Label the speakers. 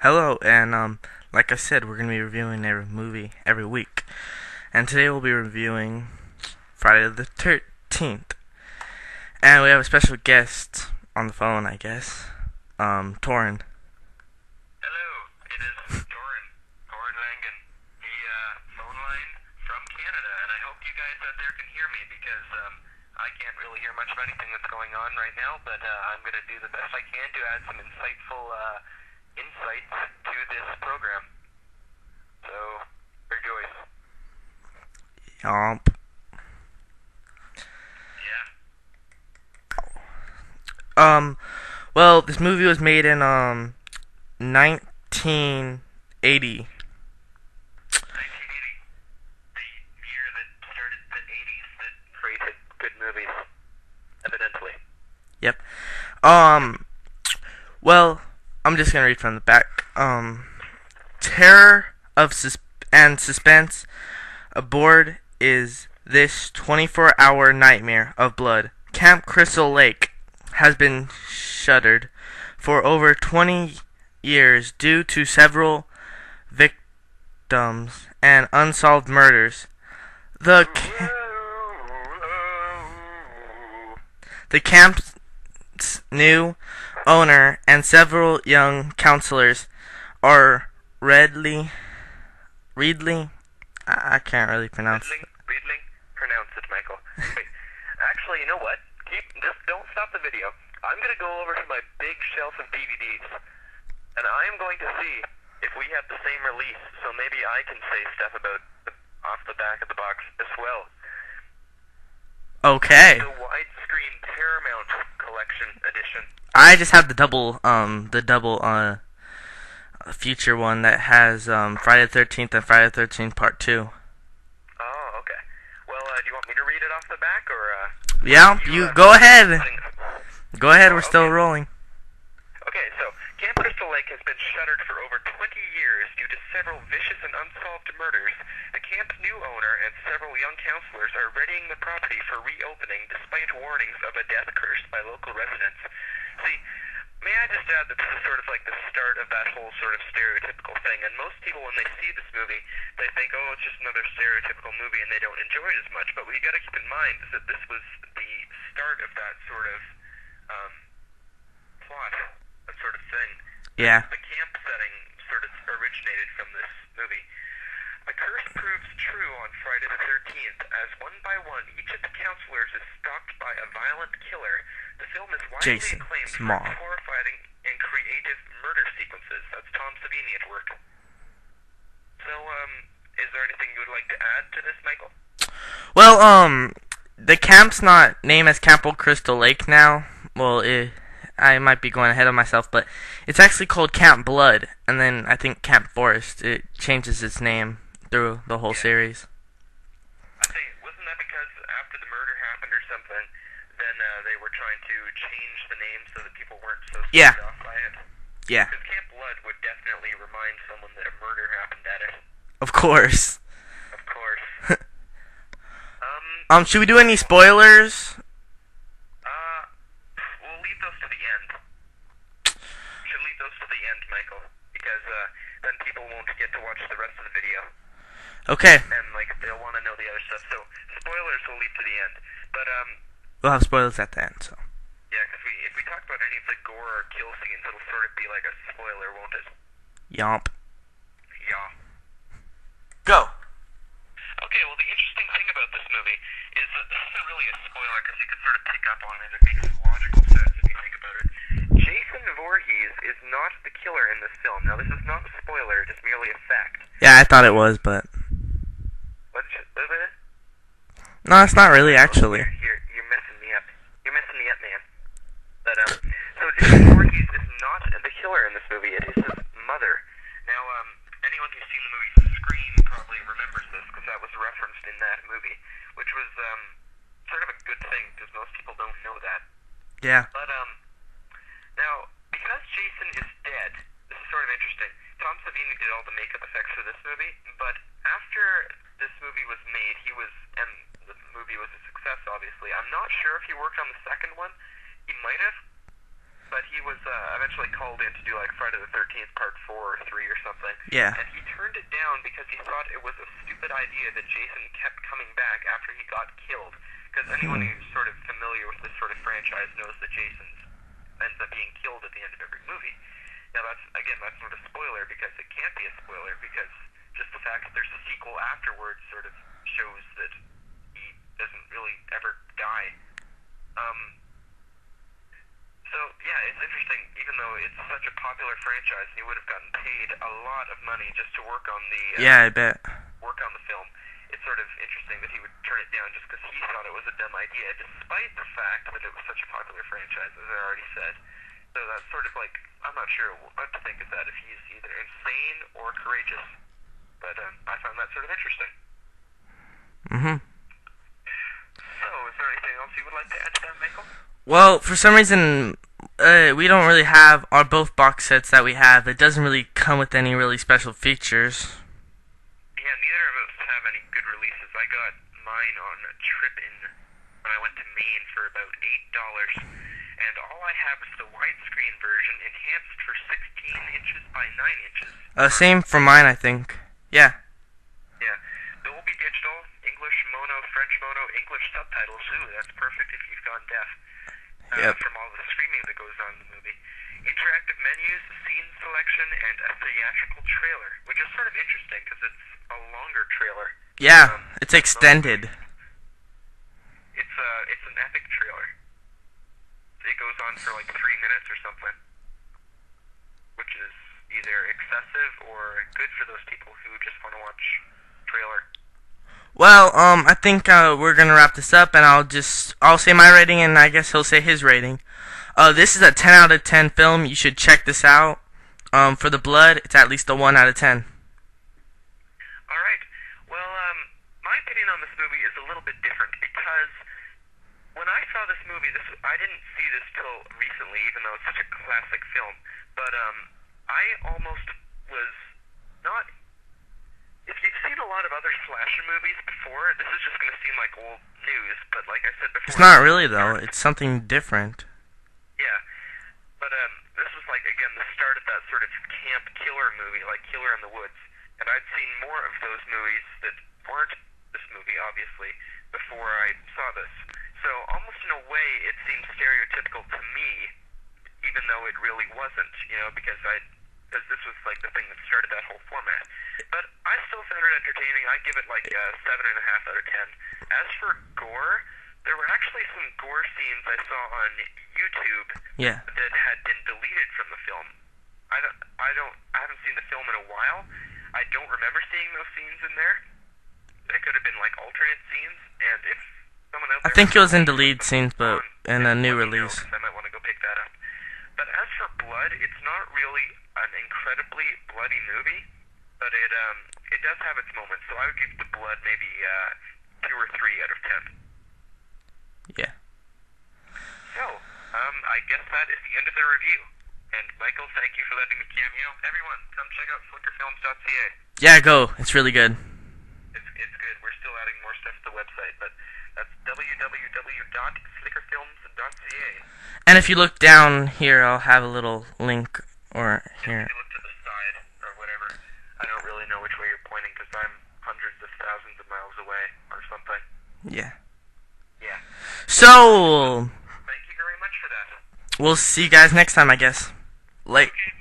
Speaker 1: Hello, and like I said, we're gonna be reviewing a movie every week, and today we'll be reviewing Friday the 13th, and we have a special guest on the phone, I guess, Torin.
Speaker 2: Hello, it is Torin Langen, the phone line from Canada, and I hope you guys out there can hear me because I can't really hear much of anything that's going on right now, but I'm going to do the best I can to add some insightful insights to this program. So, rejoice.
Speaker 1: Yomp.
Speaker 2: Yeah.
Speaker 1: Well, this movie was made in 1980.
Speaker 2: 1980, the year that started the 80s that created good movies, evidently.
Speaker 1: Yep. Well, I'm just gonna read from the back. Terror of and suspense aboard is this 24-hour nightmare of blood. Camp Crystal Lake has been shuttered for over 20 years due to several victims and unsolved murders. The camp's new owner and several young counselors are Reedley. I can't really pronounce it.
Speaker 2: Reedling? Pronounce it, Michael. Wait. Actually, you know what? Just don't stop the video. I'm going to go over to my big shelf of DVDs, and I am going to see if we have the same release, so maybe I can say stuff about off the back of the box as well.
Speaker 1: Okay.
Speaker 2: The widescreen Paramount Collection Edition.
Speaker 1: I just have the double future one that has Friday the 13th and Friday the 13th Part 2.
Speaker 2: Oh, okay. Well, do you want me to read it off the back, or
Speaker 1: Yeah, you go ahead. Go ahead, we're still
Speaker 2: Okay.
Speaker 1: rolling.
Speaker 2: Okay, so Camp Crystal Lake has been shuttered for over 20 years due to several vicious and unsolved murders. The camp's new owner and several young counselors are readying the property for reopening despite warnings of a death curse by local residents. See, may I just add that this is sort of like the start of that whole sort of stereotypical thing, and most people when they see this movie, they think, oh, it's just another stereotypical movie and they don't enjoy it as much, but what you gotta keep in mind is that this was the start of that sort of plot, that sort of thing.
Speaker 1: Yeah.
Speaker 2: The camp setting sort of originated from this movie. A curse proves true on Friday the 13th, as one by one, each of the counselors is stalked by a violent killer. The film is widely
Speaker 1: Jason
Speaker 2: acclaimed for
Speaker 1: Small.
Speaker 2: its horrifying and creative murder sequences. That's Tom Savini at work. So, is there anything you would like to add to this, Michael?
Speaker 1: Well, the camp's not named as Camp Crystal Lake now. Well, I might be going ahead of myself, but it's actually called Camp Blood, and then I think Camp Forest. It changes its name through the whole series.
Speaker 2: I think, wasn't that because after the murder happened or something, then they were trying to change the name so that people weren't so
Speaker 1: Yeah.
Speaker 2: scared off by it?
Speaker 1: Yeah,
Speaker 2: Because Camp Blood would definitely remind someone that a murder happened at it.
Speaker 1: of course.
Speaker 2: Of course.
Speaker 1: Should we do any spoilers?
Speaker 2: We'll leave those to the end. Should leave those to the end, Michael, because then people won't get to watch the rest of the video,
Speaker 1: Okay,
Speaker 2: and like they'll want to know the other stuff. So spoilers we'll leave to the end. But
Speaker 1: we'll have spoilers at the end. So.
Speaker 2: yeah, because if we talk about any of the gore or kill scenes, it'll sort of be like a spoiler, won't it?
Speaker 1: Yomp.
Speaker 2: Yeah.
Speaker 1: Go.
Speaker 2: Okay, well, the interesting thing about this movie is that this isn't really a spoiler because you can sort of pick up on it. It makes logical sense if you think about it. Jason Voorhees is not the killer in this film. Now, this is not a spoiler, just merely a fact.
Speaker 1: Yeah, I thought it was, but
Speaker 2: What is it?
Speaker 1: no, it's not really actually.
Speaker 2: You're messing me up. You're messing me up, man. But, so Jason Voorhees is not the killer in this movie. It is his mother. Now, anyone who's seen the movie Scream probably remembers this because that was referenced in that movie, which was sort of a good thing because most people don't know that.
Speaker 1: Yeah.
Speaker 2: But now because Jason is dead, this is sort of interesting. Tom Savini did all the makeup effects for this movie, but after this movie was made, and the movie was a success. Obviously, I'm not sure if he worked on the second one. He might have. but he was eventually called in to do like Friday the 13th Part 4 or 3 or something.
Speaker 1: Yeah.
Speaker 2: And he turned it down because he thought it was a stupid idea that Jason kept coming back after he got killed. Because anyone who's sort of familiar with this sort of franchise knows that Jason ends up being killed at the end of every movie. Now that's not a spoiler because it can't be a spoiler because just the fact that there's a sequel afterwards sort of shows that he doesn't really ever die. So yeah, it's interesting. Even though it's such a popular franchise, and he would have gotten paid a lot of money just to work on the
Speaker 1: I bet.
Speaker 2: work on the film. It's sort of interesting that he would turn it down just because he thought it was a dumb idea, despite the fact that it was such a popular franchise, as I already said. So that's sort of like, I'm not sure what to think of that, if he's either insane or courageous. But I found that sort of interesting.
Speaker 1: Mm-hmm.
Speaker 2: So, is there anything else you would like to add to that, Michael?
Speaker 1: Well, for some reason, we don't really have both box sets that we have. It doesn't really come with any really special features.
Speaker 2: Yeah, neither of us have any good releases. I got mine on a trip when I went to Maine for about $8, and all I have is the widescreen version, enhanced for 16 inches by 9 inches.
Speaker 1: Same for mine, I think. Yeah.
Speaker 2: Yeah. Dolby Digital, English mono, French mono, English subtitles. Ooh, that's perfect if you've gone deaf.
Speaker 1: Yep.
Speaker 2: From all the screaming that goes on in the movie. Interactive menus, scene selection, and a theatrical trailer, which is sort of interesting because it's a longer trailer.
Speaker 1: Yeah, it's extended.
Speaker 2: It's an epic trailer. It goes on for like 3 minutes or something, which is either excessive or good for those people who just want to watch trailer.
Speaker 1: Well, I think we're gonna wrap this up, and I'll say my rating, and I guess he'll say his rating. This is a 10 out of 10 film. You should check this out. For the blood, it's at least a 1 out of 10.
Speaker 2: All right. Well, my opinion on this movie is a little bit different because when I saw this movie, I didn't see this till recently, even though it's such a classic film. But I almost was not. If you've seen a lot of other slasher movies before, this is just going to seem like old news, but like I said before...
Speaker 1: It's not really, though. It's something different.
Speaker 2: Yeah. But this was like, again, the start of that sort of camp killer movie, like Killer in the Woods. And I'd seen more of those movies that weren't this movie, obviously, before I saw this. So almost in a way, it seemed stereotypical to me, even though it really wasn't, because this was like the thing that started that whole format. But I still found it entertaining. I give it like a 7.5 out of 10. As for gore, there were actually some gore scenes I saw on YouTube that had been deleted from the film. I haven't seen the film in a while. I don't remember seeing those scenes in there. They could have been like alternate scenes, and if someone else...
Speaker 1: I think it was in deleted scenes, but in a new release.
Speaker 2: I might want to go pick that up. But as for blood, it's not really an incredibly bloody movie, but it does have its moments. So I would give the blood maybe 2 or 3 out of 10.
Speaker 1: Yeah.
Speaker 2: So I guess that is the end of the review. And Michael, thank you for letting me cameo. Everyone, come check out flickerfilms.ca.
Speaker 1: Yeah, go. It's really good.
Speaker 2: It's good. We're still adding more stuff to the website, but that's www.flickerfilms.ca.
Speaker 1: And if you look down here, I'll have a little link, or here.
Speaker 2: If you look to the side, or whatever. I don't really know which way you're pointing, because I'm hundreds of thousands of miles away, or something.
Speaker 1: Yeah.
Speaker 2: Yeah.
Speaker 1: So,
Speaker 2: Thank you very much for that.
Speaker 1: we'll see you guys next time, I guess. Late.
Speaker 2: Okay.